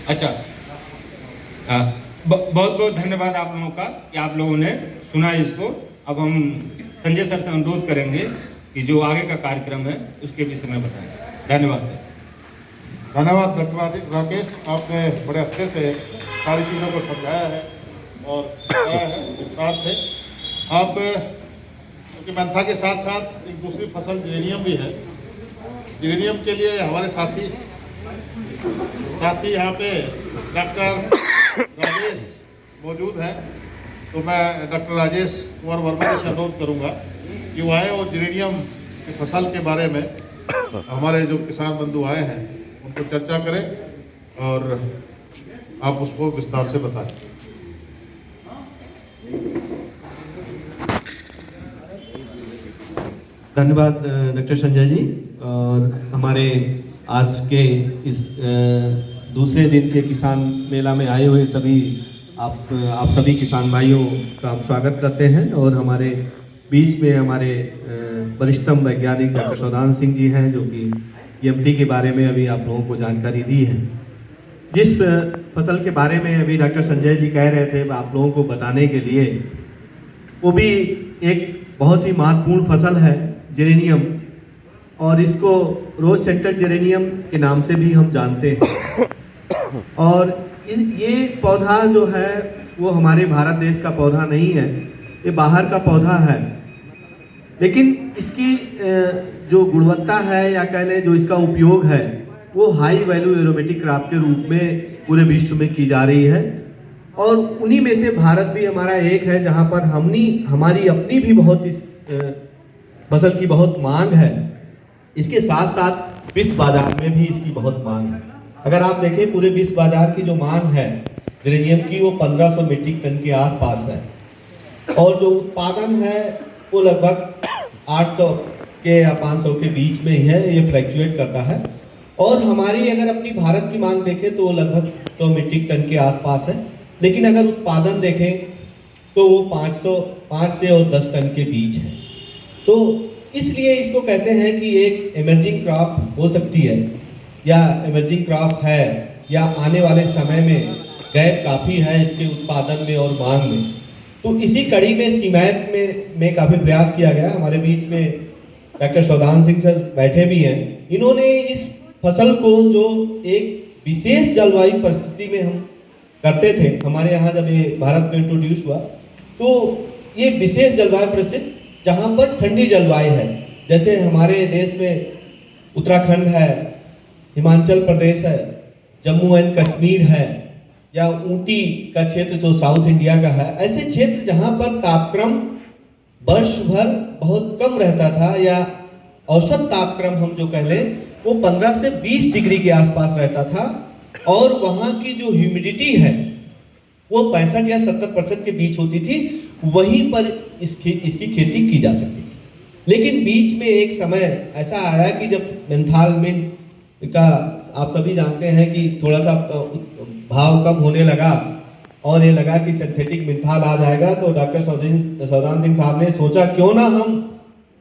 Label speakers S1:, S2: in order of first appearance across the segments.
S1: अच्छा, बहुत बहुत धन्यवाद आप लोगों का कि आप लोगों ने सुना इसको। अब हम संजय सर से अनुरोध करेंगे कि जो आगे का कार्यक्रम है उसके विषय में बताएं। धन्यवाद सर।
S2: धन्यवाद डॉक्टर राकेश, आपने बड़े अच्छे से सारी चीज़ों को समझाया है और बताया है विस्तार से। आप क्योंकि मेंथा के साथ साथ एक दूसरी फसल जिरेनियम भी है। जिरेनियम के लिए हमारे साथी यहाँ पे डॉक्टर राजेश मौजूद हैं, तो मैं डॉक्टर राजेश कुमार वर्मा से अनुरोध करूँगा कि वो आए और जिरेनियम की फसल के बारे में हमारे जो किसान बंधु आए हैं उनको चर्चा करें और आप उसको विस्तार से बताएं।
S3: धन्यवाद डॉक्टर संजय जी। और हमारे आज के इस दूसरे दिन के किसान मेला में आए हुए सभी आप सभी किसान भाइयों का हम स्वागत करते हैं। और हमारे बीच में हमारे वरिष्ठतम वैज्ञानिक डॉक्टर सौदान सिंह जी हैं, जो कि ईएमटी के बारे में अभी आप लोगों को जानकारी दी है। जिस फसल के बारे में अभी डॉक्टर संजय जी कह रहे थे आप लोगों को बताने के लिए, वो भी एक बहुत ही महत्वपूर्ण फसल है, जिरेनियम। और इसको रोज सेंटर जिरेनियम के नाम से भी हम जानते हैं। और ये पौधा जो है वो हमारे भारत देश का पौधा नहीं है, ये बाहर का पौधा है। लेकिन इसकी जो गुणवत्ता है या कह लें जो इसका उपयोग है वो हाई वैल्यू एरोमेटिक क्रॉप के रूप में पूरे विश्व में की जा रही है। और उन्हीं में से भारत भी हमारा एक है जहां पर हमारी अपनी भी बहुत इस फसल की बहुत मांग है। इसके साथ साथ विश्व बाजार में भी इसकी बहुत मांग है। अगर आप देखें पूरे विश्व बाजार की जो मांग है जिरेनियम की वो 1500 मीट्रिक टन के आसपास है। और जो उत्पादन है वो लगभग 800 के या 500 के बीच में ही है, ये फ्लैक्चुएट करता है। और हमारी अगर अपनी भारत की मांग देखें तो वो लगभग 100 मीट्रिक टन के आसपास है। लेकिन अगर उत्पादन देखें तो वो 5 से और 10 टन के बीच है। तो इसलिए इसको कहते हैं कि एक इमर्जिंग क्रॉप हो सकती है या इमर्जिंग क्रॉप है, या आने वाले समय में गैप काफ़ी है इसके उत्पादन में और मांग में। तो इसी कड़ी में सीमैप में काफ़ी प्रयास किया गया। हमारे बीच में डॉक्टर सौदान सिंह सर बैठे भी हैं। इन्होंने इस फसल को जो एक विशेष जलवायु परिस्थिति में हम करते थे, हमारे यहाँ जब ये भारत में इंट्रोड्यूस हुआ तो ये विशेष जलवायु परिस्थिति जहाँ पर ठंडी जलवायु है, जैसे हमारे देश में उत्तराखंड है, हिमाचल प्रदेश है, जम्मू एंड कश्मीर है, या ऊटी का क्षेत्र जो साउथ इंडिया का है, ऐसे क्षेत्र जहाँ पर तापक्रम वर्ष भर बहुत कम रहता था, या औसत तापक्रम हम जो कह लें वो 15 से 20 डिग्री के आसपास रहता था। और वहाँ की जो ह्यूमिडिटी है वो 65 या 70% के बीच होती थी। वहीं पर इसकी खेती की जा सकती थी। लेकिन बीच में एक समय ऐसा आया कि जब मेंथाल मिंट का आप सभी जानते हैं कि थोड़ा सा भाव कम होने लगा और ये लगा कि सिंथेटिक मेंथाल आ जाएगा, तो डॉक्टर सौदान सिंह साहब ने सोचा क्यों ना हम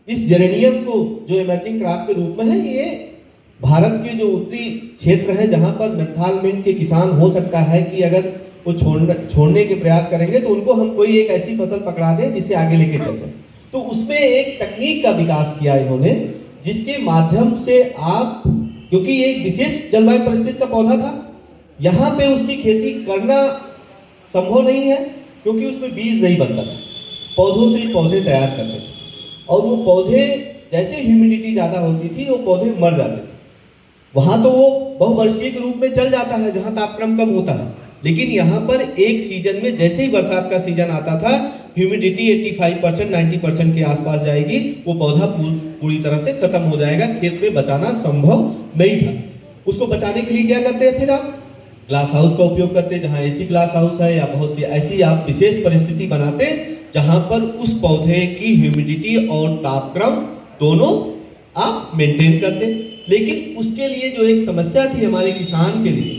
S3: इस जेरेनियम को जो इमर्जिंग क्रॉप के रूप में है, ये भारत के जो उत्तरी क्षेत्र है जहाँ पर मेंथाल मिंट के किसान हो सकता है कि अगर वो छोड़ने के प्रयास करेंगे तो उनको हम कोई एक ऐसी फसल पकड़ा दें जिसे आगे लेके चलते। तो उसमें एक तकनीक का विकास किया इन्होंने, जिसके माध्यम से आप, क्योंकि ये एक विशेष जलवायु परिस्थिति का पौधा था, यहाँ पे उसकी खेती करना संभव नहीं है क्योंकि उसमें बीज नहीं बनता था। पौधों से ही पौधे तैयार करते थे और वो पौधे जैसे ह्यूमिडिटी ज़्यादा होती थी वो पौधे मर जाते थे। वहाँ तो वो बहुवर्षीय के रूप में चल जाता है जहाँ तापक्रम कम होता है, लेकिन यहाँ पर एक सीजन में जैसे ही बरसात का सीजन आता था ह्यूमिडिटी 85% 90% के आसपास जाएगी, वो पौधा पूरी तरह से खत्म हो जाएगा, खेत में बचाना संभव नहीं था। उसको बचाने के लिए क्या करते हैं, फिर आप ग्लास हाउस का उपयोग करते, जहाँ एसी ग्लास हाउस है या बहुत सी ऐसी आप विशेष परिस्थिति बनाते जहाँ पर उस पौधे की ह्यूमिडिटी और तापक्रम दोनों आप मेंटेन करते। लेकिन उसके लिए जो एक समस्या थी हमारे किसान के लिए,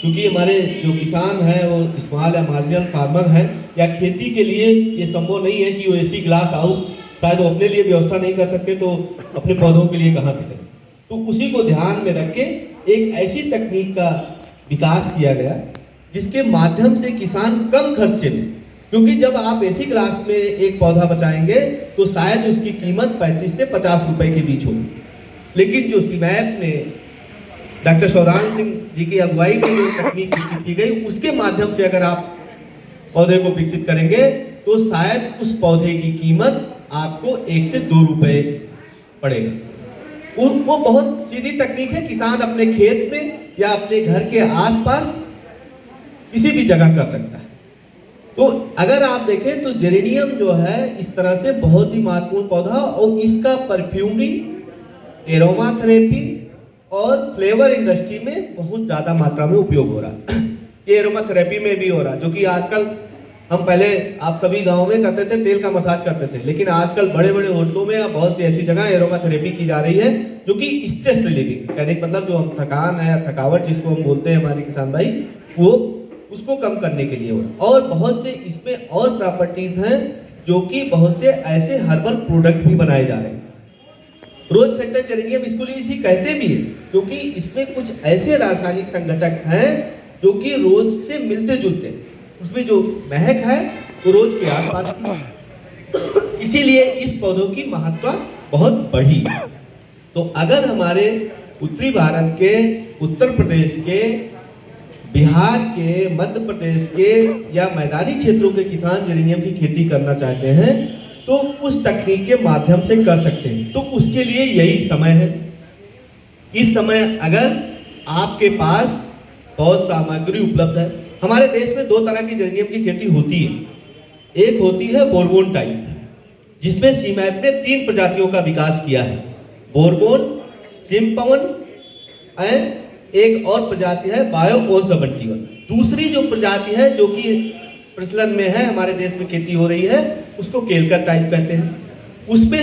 S3: क्योंकि हमारे जो किसान हैं वो स्मॉल या मार्जिनल फार्मर हैं, या खेती के लिए ये संभव नहीं है कि वो एसी ग्लास हाउस शायद वो अपने लिए व्यवस्था नहीं कर सकते तो अपने पौधों के लिए कहाँ से करें। तो उसी को ध्यान में रख के एक ऐसी तकनीक का विकास किया गया, जिसके माध्यम से किसान कम खर्चे में, क्योंकि जब आप ऐसी क्लास में एक पौधा बचाएंगे तो शायद उसकी कीमत 35 से 50 रुपए के बीच होगी, लेकिन जो सीमैप ने डॉक्टर सौदान सिंह जी की अगुवाई में जो तकनीक विकसित की गई, उसके माध्यम से अगर आप पौधे को विकसित करेंगे तो शायद उस पौधे की कीमत आपको 1 से 2 रुपए पड़ेगा। वो बहुत सीधी तकनीक है, किसान अपने खेत में या अपने घर के आसपास किसी भी जगह कर सकता है। तो अगर आप देखें तो जेरेनियम जो है इस तरह से बहुत ही महत्वपूर्ण पौधा, और इसका परफ्यूमरी, एरोमा थेरेपी और फ्लेवर इंडस्ट्री में बहुत ज़्यादा मात्रा में उपयोग हो रहा है। ये एरोमा थेरेपी में भी हो रहा है, जो कि आजकल हम पहले आप सभी गाँव में करते थे, तेल का मसाज करते थे, लेकिन आजकल बड़े बड़े होटलों में या बहुत सी ऐसी जगह एरोमा थेरेपी की जा रही है, जो कि स्ट्रेस रिलीविंग, कहने का मतलब जो हम थकान है या थकावट जिसको हम बोलते हैं हमारे किसान भाई, वो उसको कम करने के लिए हो रहा है। और बहुत से इसमें और प्रॉपर्टीज हैं, जो कि बहुत से ऐसे हर्बल प्रोडक्ट भी बनाए जा रहे हैं। रोज सेंटर जेरेनियम इसको लिए इसी कहते भी है, क्योंकि इसमें कुछ ऐसे रासायनिक संघटक हैं जो कि रोज से मिलते जुलते हैं, उसमें जो महक है वो रोज के आसपास की, इसीलिए इस पौधों की महत्ता बहुत बढ़ी। तो अगर हमारे उत्तरी भारत के, उत्तर प्रदेश के, बिहार के, मध्य प्रदेश के या मैदानी क्षेत्रों के किसान जेरेनियम की खेती करना चाहते हैं तो उस तकनीक के माध्यम से कर सकते हैं। तो उसके लिए यही समय है। इस समय अगर आपके पास बहुत सामग्री उपलब्ध है, हमारे देश में 2 तरह की जेरेनियम की खेती होती है। एक होती है बोरबोन टाइप, जिसमें सीमैप ने 3 प्रजातियों का विकास किया है, बोरबोन, सिमपवन एंड एक और प्रजाति है बायो O71। दूसरी जो प्रजाति है जो कि प्रचलन में है, हमारे देश में खेती हो रही है, उसको केलकर टाइप कहते हैं। उसमें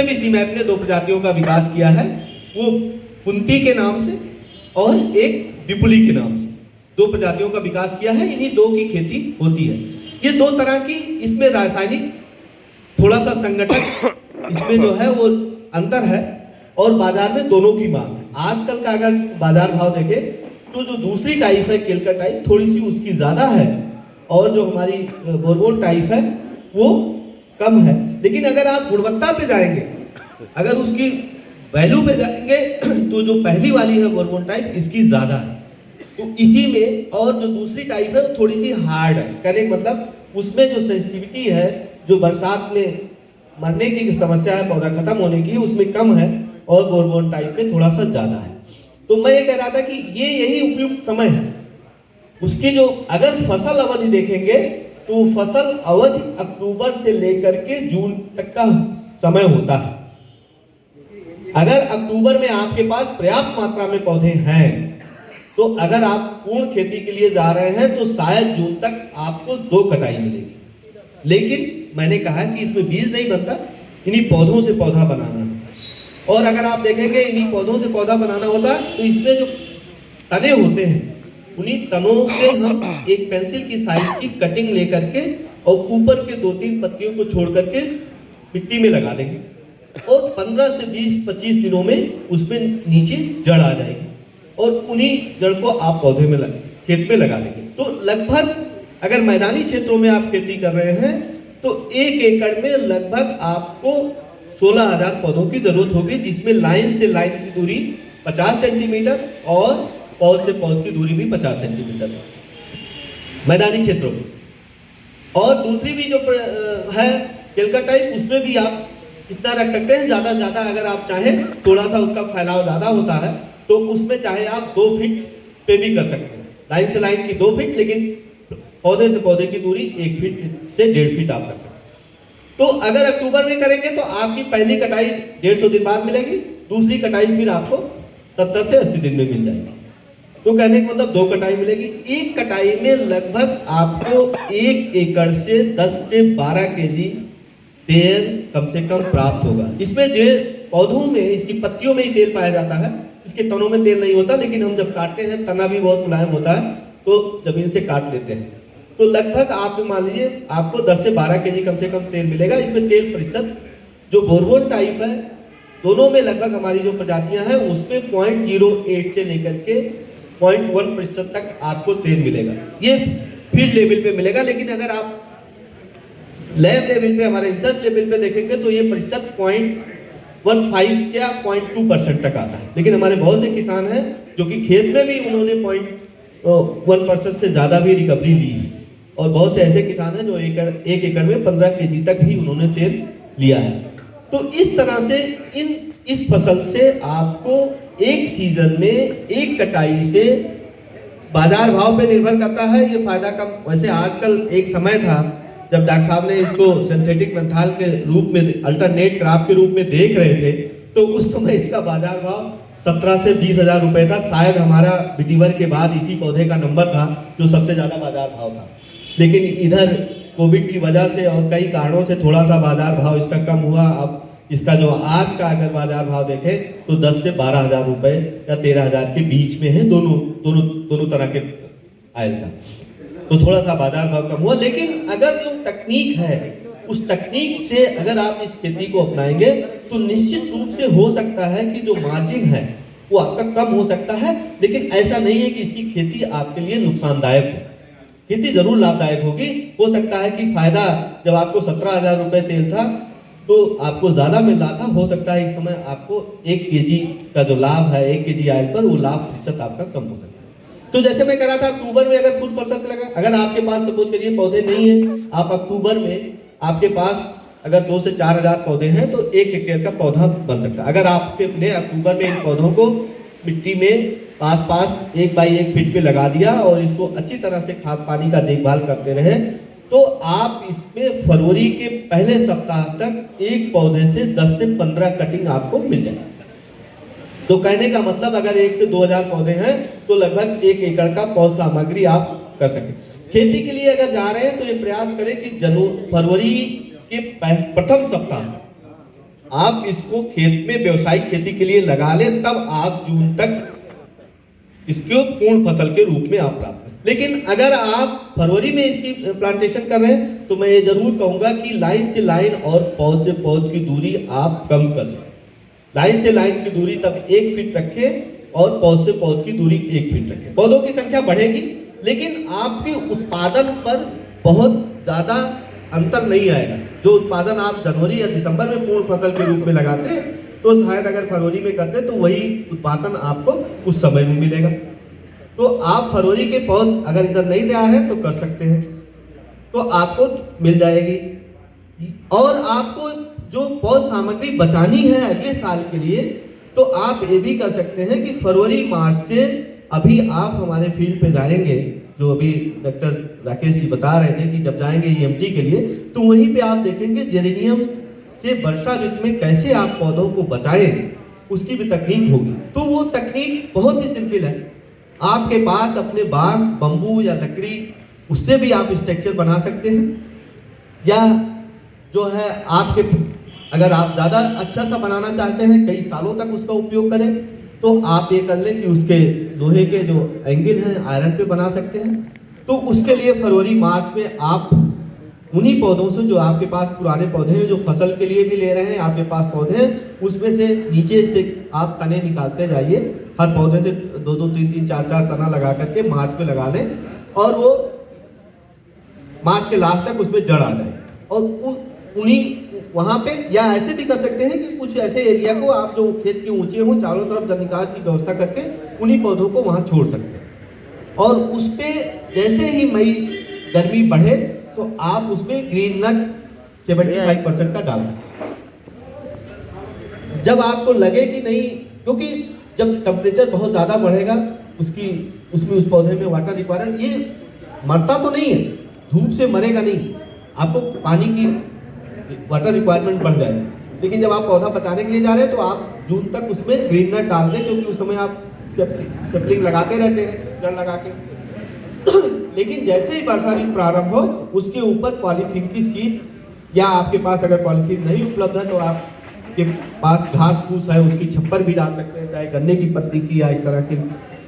S3: भी सीमैप ने 2 प्रजातियों का विकास किया है, वो कुंती के नाम से और एक विपुली के नाम से 2 प्रजातियों का विकास किया है। इन्हीं 2 की खेती होती है। ये 2 तरह की, इसमें रासायनिक थोड़ा सा संगठन इसमें जो है वो अंतर है, और बाजार में दोनों की मांग है। आजकल का अगर बाजार भाव देखें तो जो दूसरी टाइप है केलकर टाइप, थोड़ी सी उसकी ज़्यादा है, और जो हमारी बोरबोन टाइप है वो कम है। लेकिन अगर आप गुणवत्ता पे जाएंगे, अगर उसकी वैल्यू पे जाएंगे तो जो पहली वाली है बोरबोन टाइप, इसकी ज़्यादा है। तो इसी में, और जो दूसरी टाइप है वो थोड़ी सी हार्ड है, कहने का मतलब उसमें जो सेंसिटिविटी है, जो बरसात में मरने की जो समस्या है, पौधा खत्म होने की, उसमें कम है, और बोरबोन टाइप में थोड़ा सा ज़्यादा है। तो मैं ये कह रहा था कि ये यही उपयुक्त समय है उसकी। जो अगर फसल अवधि देखेंगे तो फसल अवधि अक्टूबर से लेकर के जून तक का समय होता है। अगर अक्टूबर में आपके पास पर्याप्त मात्रा में पौधे हैं, तो अगर आप पूर्ण खेती के लिए जा रहे हैं तो शायद जून तक आपको 2 कटाई मिलेगी। लेकिन मैंने कहा कि इसमें बीज नहीं बनता, इन्हीं पौधों से पौधा बनाना है। और अगर आप देखेंगे इन्हीं पौधों से पौधा बनाना होता है तो इसमें जो तने होते हैं, उन्हीं तनों से हम एक पेंसिल की साइज की कटिंग लेकर के और ऊपर के 2-3 पत्तियों को छोड़ करके मिट्टी में लगा देंगे, और 15 से 20-25 दिनों में उसमें नीचे जड़ आ जाएगी, और उन्हीं जड़ को आप पौधे में खेत में लगा देंगे। तो लगभग अगर मैदानी क्षेत्रों में आप खेती कर रहे हैं तो 1 एकड़ में लगभग आपको 16,000 पौधों की जरूरत होगी, जिसमें लाइन से लाइन की दूरी 50 सेंटीमीटर और पौध से पौध की दूरी भी 50 सेंटीमीटर मैदानी क्षेत्रों में। और दूसरी भी जो है केलकर टाइप, उसमें भी आप इतना रख सकते हैं, ज़्यादा से ज़्यादा अगर आप चाहें, थोड़ा सा उसका फैलाव ज़्यादा होता है तो उसमें चाहे आप 2 फीट पे भी कर सकते हैं, लाइन से लाइन की 2 फीट, लेकिन पौधे से पौधे की दूरी 1 फीट से 1.5 फीट आप रख सकते हैं। तो अगर अक्टूबर में करेंगे तो आपकी पहली कटाई 150 दिन बाद मिलेगी, दूसरी कटाई फिर आपको 70 से 80 दिन में मिल जाएगी। तो कहने का मतलब 2 कटाई मिलेगी। एक कटाई में लगभग आपको 1 एकड़ से 10 से 12 केजी तेल कम से कम प्राप्त होगा। इसमें जो पौधों में, इसकी पत्तियों में ही तेल पाया जाता है, इसके तनों में तेल नहीं होता, लेकिन हम जब काटते हैं, तना भी बहुत मुलायम होता है, तो जमीन से काट लेते हैं, तो लगभग आप मान लीजिए आपको 10 से 12 केजी कम से कम तेल मिलेगा। इसमें तेल प्रतिशत जो बोरबोन टाइप है, दोनों में लगभग हमारी जो प्रजातियां हैं उसमें 0.08 से लेकर के 0.1% तक आपको तेल मिलेगा। ये फील्ड लेवल पे मिलेगा, लेकिन अगर आप लैब लेवल पे, हमारे रिसर्च लेवल पे देखेंगे तो ये प्रतिशत 0.15 या 0.2% तक आता है। लेकिन हमारे बहुत से किसान हैं जो कि खेत में भी उन्होंने 0.1% से ज़्यादा भी रिकवरी ली है, और बहुत से ऐसे किसान हैं जो एक एकड़ में 15 kg तक भी उन्होंने तेल लिया है। तो इस तरह से इस फसल से आपको एक सीजन में एक कटाई से बाजार भाव पे निर्भर करता है, ये फायदा कम। वैसे आजकल एक समय था जब डॉक्टर साहब ने इसको सिंथेटिक मेंथाल के रूप में, अल्टरनेट क्रॉप के रूप में देख रहे थे, तो उस समय इसका बाजार भाव 17 से 20 हज़ार रुपये था। शायद हमारा बिटीवर के बाद इसी पौधे का नंबर था जो सबसे ज़्यादा बाजार भाव था। लेकिन इधर कोविड की वजह से और कई कारणों से थोड़ा सा बाजार भाव इसका कम हुआ। अब इसका जो आज का अगर बाजार भाव देखें तो 10 से 12 हज़ार रुपये या 13 हज़ार के बीच में है, दोनों तरह के आयल का। तो थोड़ा सा बाजार भाव कम हुआ, लेकिन अगर जो तकनीक है उस तकनीक से अगर आप इस खेती को अपनाएंगे तो निश्चित रूप से हो सकता है कि जो मार्जिन है वो आपका कम हो सकता है। लेकिन ऐसा नहीं है कि इसकी खेती आपके लिए नुकसानदायक हो। खेती जरूर लाभदायक होगी। हो सकता है कि फायदा जब आपको 17,000 रुपये तेल था तो आपको ज़्यादा मिल रहा था, हो सकता है इस समय आपको 1 kg का जो लाभ है, 1 kg आयल पर, वो लाभ प्रतिशत आपका कम हो सकता है। तो जैसे मैं कह रहा था, अक्टूबर में अगर फुल फसल लगा, अगर आपके पास सपोज करिए पौधे नहीं है, आप अक्टूबर में आपके पास अगर 2 से 4 हज़ार पौधे हैं तो 1 हेक्टेयर का पौधा बन सकता है। अगर आपने अक्टूबर में इन पौधों को मिट्टी में पास 1 बाई 1 फीट पे लगा दिया और इसको अच्छी तरह से खाद पानी का देखभाल करते रहे, तो आप इसमें फरवरी के पहले सप्ताह तक एक पौधे से 10 से 15 कटिंग आपको मिल जाएगी। तो कहने का मतलब अगर 1 से 2 हज़ार पौधे हैं तो लगभग 1 एकड़ का पौध सामग्री आप कर सकें। खेती के लिए अगर जा रहे हैं तो ये प्रयास करें कि फरवरी के प्रथम सप्ताह आप इसको खेत में व्यावसायिक खेती के लिए लगा लें, तब आप जून तक इसको पूर्ण फसल के रूप में आप प्राप्त करें। लेकिन अगर आप फरवरी में इसकी प्लांटेशन कर रहे हैं तो मैं ये जरूर कहूंगा कि लाइन से लाइन और पौध से पौध की दूरी आप कम कर लें। लाइन से लाइन की दूरी तब 1 फीट रखें और पौध से पौध की दूरी 1 फीट रखें। पौधों की संख्या बढ़ेगी लेकिन आपके उत्पादन पर बहुत ज़्यादा अंतर नहीं आएगा। जो उत्पादन आप जनवरी या दिसंबर में पूर्ण फसल के रूप में लगाते हैं तो शायद अगर फरवरी में करते हैं तो वही उत्पादन आपको उस समय में मिलेगा। तो आप फरवरी के पौध अगर इधर नहीं तैयार है तो कर सकते हैं, तो आपको मिल जाएगी। और आपको जो पौध सामग्री बचानी है अगले साल के लिए, तो आप ये भी कर सकते हैं कि फरवरी मार्च से अभी आप हमारे फील्ड पे जाएंगे, जो अभी डॉक्टर राकेश जी बता रहे थे कि जब जाएंगे EMT के लिए, तो वहीं पे आप देखेंगे जेरेनियम से वर्षा ऋतु में कैसे आप पौधों को बचाएं, उसकी भी तकनीक होगी। तो वो तकनीक बहुत ही सिंपल है। आपके पास अपने बांस, बम्बू या लकड़ी, उससे भी आप स्ट्रक्चर बना सकते हैं, या जो है आपके, अगर आप ज़्यादा अच्छा सा बनाना चाहते हैं, कई सालों तक उसका उपयोग करें, तो आप ये कर लें कि उसके लोहे के जो एंगल हैं आयरन पे बना सकते हैं। तो उसके लिए फरवरी मार्च में आप उन्हीं पौधों से, जो आपके पास पुराने पौधे हैं, जो फसल के लिए भी ले रहे हैं, आपके पास पौधे हैं, उसमें से नीचे से आप तने निकालते जाइए। हर पौधे से 2-2, 3-3, 4-4 तना लगा करके मार्च में लगा लें, और वो मार्च के लास्ट तक उसमें जड़ आ जाए। और उन्हीं वहाँ पे, या ऐसे भी कर सकते हैं कि कुछ ऐसे एरिया को आप जो खेत के ऊंचे हों, चारों तरफ जल निकास की व्यवस्था करके उन्हीं पौधों को वहाँ छोड़ सकते हैं। और उस पर जैसे ही मई गर्मी बढ़े तो आप उसमें ग्रीन नट 75% का डाल सकते हैं। जब आपको लगे कि नहीं, क्योंकि जब टेम्परेचर बहुत ज़्यादा बढ़ेगा उसमें उस पौधे में वाटर रिक्वायरमेंट, ये मरता तो नहीं है, धूप से मरेगा नहीं, आपको पानी की वाटर रिक्वायरमेंट बढ़ जाएगी। लेकिन जब आप पौधा बचाने के लिए जा रहे हैं तो आप जून तक उसमें ग्रीन नट डाल दें, क्योंकि उस समय आप सेपलिंग लगाते रहते हैं जड़ लगा के। लेकिन जैसे ही वर्षा ऋतु प्रारंभ हो, उसके ऊपर पॉलीथीन की शीट, या आपके पास अगर पॉलीथीन नहीं उपलब्ध है तो आपके पास घास फूस है उसकी छप्पर भी डाल सकते हैं, चाहे गन्ने की पत्ती की या इस तरह के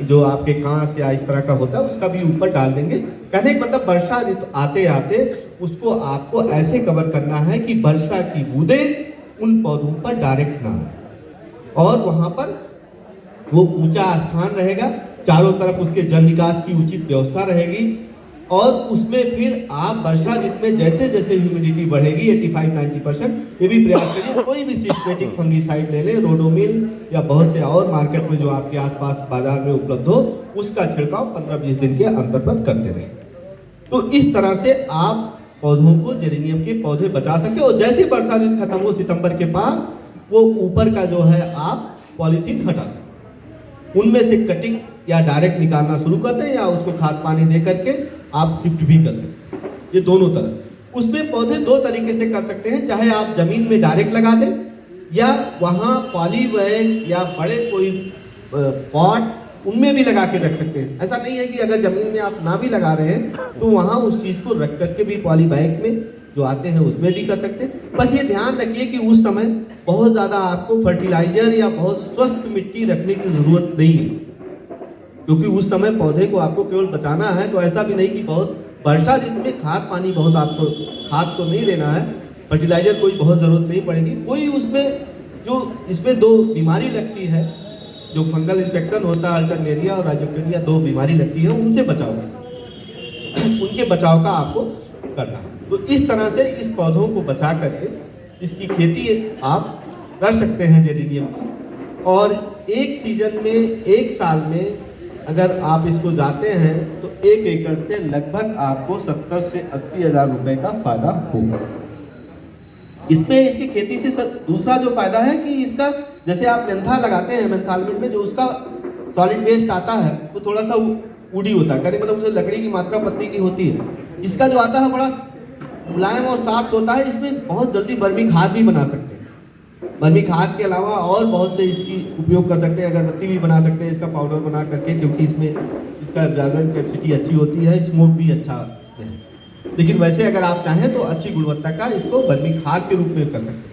S3: जो आपके कांस या इस तरह का होता है उसका भी ऊपर डाल देंगे। कहने का मतलब वर्षा ऋतु आते आते उसको आपको ऐसे कवर करना है कि वर्षा की बूंदें उन पौधों पर डायरेक्ट ना आए, और वहाँ पर वो ऊंचा स्थान रहेगा चारों तरफ उसके जल निकास की उचित व्यवस्था रहेगी और उसमें फिर आप वर्षा ऋतु में जैसे जैसे ह्यूमिडिटी बढ़ेगी 85-90%, ये भी प्रयास करिए कोई भी सिस्टमेटिक फंगीसाइड ले लें, रोडोमिल या बहुत से और मार्केट में जो आपके आसपास बाजार में उपलब्ध हो उसका छिड़काव 15-20 दिन के अंतर पर करते रहें। तो इस तरह से आप पौधों को जेरेनियम के पौधे बचा सकते हो और जैसे वर्षा ऋतु खत्म हो सितंबर के बाद वो ऊपर का जो है आप पॉलीथीन हटा सकते, उनमें से कटिंग या डायरेक्ट निकालना शुरू कर दें या उसको खाद पानी दे करके आप शिफ्ट भी कर सकते हैं, ये दोनों तरफ। उसमें पौधे दो तरीके से कर सकते हैं, चाहे आप जमीन में डायरेक्ट लगा दें या वहाँ पॉली बैग या बड़े कोई पॉट उनमें भी लगा के रख सकते हैं। ऐसा नहीं है कि अगर जमीन में आप ना भी लगा रहे हैं तो वहाँ उस चीज़ को रख करके भी पॉली बैग में जो आते हैं उसमें भी कर सकते हैं। बस ये ध्यान रखिए कि उस समय बहुत ज़्यादा आपको फर्टिलाइजर या बहुत स्वस्थ मिट्टी रखने की ज़रूरत नहीं है, क्योंकि उस समय पौधे को आपको केवल बचाना है। तो ऐसा भी नहीं कि बहुत वर्षा ऋतु में खाद पानी बहुत आपको खाद तो नहीं देना है, फर्टिलाइजर कोई बहुत ज़रूरत नहीं पड़ेगी। कोई उसमें जो इसमें दो बीमारी लगती है, जो फंगल इन्फेक्शन होता है अल्टरनेरिया और राइजोक्टेनिया, दो बीमारी लगती है, उनसे बचाव उनके बचाव का आपको करना है। तो इस तरह से इस पौधों को बचा करके इसकी खेती आप कर सकते हैं जेरेनियम की। और एक सीजन में एक साल में अगर आप इसको जाते हैं तो 1 एकड़ से लगभग आपको 70 से 80 हज़ार रुपए का फायदा होगा। इसमें इसकी खेती से दूसरा जो फायदा है कि इसका जैसे आप मेंथा लगाते हैं, मेंथालमेंट में जो उसका सॉलिड वेस्ट आता है वो थोड़ा सा वुडी होता है, मतलब उसे लकड़ी की मात्रा पत्ती की होती है। इसका जो आता है बड़ा मुलायम और सॉफ्ट होता है। इसमें बहुत जल्दी बर्मी खाद भी बना सकते हैं। बर्मी खाद के अलावा और बहुत से इसकी उपयोग कर सकते हैं, अगरबत्ती भी बना सकते हैं इसका पाउडर बना करके, क्योंकि इसमें इसका एब्जॉर्बेंट कैपेसिटी अच्छी होती है, स्मोक भी अच्छा इसमें है। लेकिन वैसे अगर आप चाहें तो अच्छी गुणवत्ता का इसको बर्मी खाद के रूप में कर सकते हैं।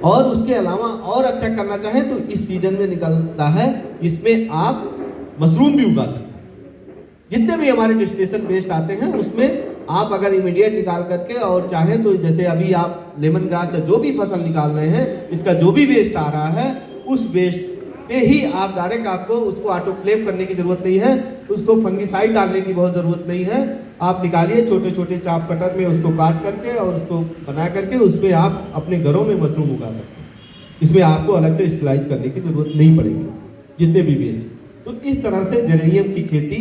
S3: और उसके अलावा और अच्छा करना चाहें तो इस सीजन में निकलता है, इसमें आप मशरूम भी उगा सकते हैं। जितने भी हमारे डेस्टिनेशन बेस्ड आते हैं उसमें आप अगर इमीडिएट निकाल करके और चाहें तो जैसे अभी आप लेमन ग्रास से जो भी फसल निकाल रहे हैं, इसका जो भी वेस्ट आ रहा है उस वेस्ट पे ही आप डायरेक्ट, आपको उसको ऑटोक्लेव करने की ज़रूरत नहीं है, उसको फंगिसाइड डालने की बहुत ज़रूरत नहीं है। आप निकालिए छोटे छोटे चाप कटर में उसको काट करके और उसको बना करके उस पर आप अपने घरों में मशरूम उगा सकते हैं। इसमें आपको अलग से स्टरलाइज करने की ज़रूरत नहीं पड़ेगी जितने भी वेस्ट। तो इस तरह से जेरेनियम की खेती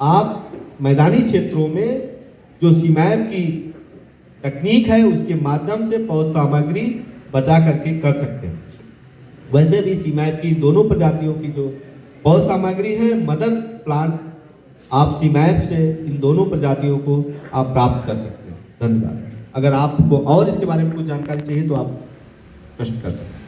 S3: आप मैदानी क्षेत्रों में जो सीमैप की तकनीक है उसके माध्यम से पौध सामग्री बचा करके कर सकते हैं। वैसे भी सीमैप की दोनों प्रजातियों की जो पौध सामग्री है, मदर प्लांट, आप सीमैप से इन दोनों प्रजातियों को आप प्राप्त कर सकते हैं। धन्यवाद। अगर आपको और इसके बारे में कुछ जानकारी चाहिए तो आप प्रश्न कर सकते हैं।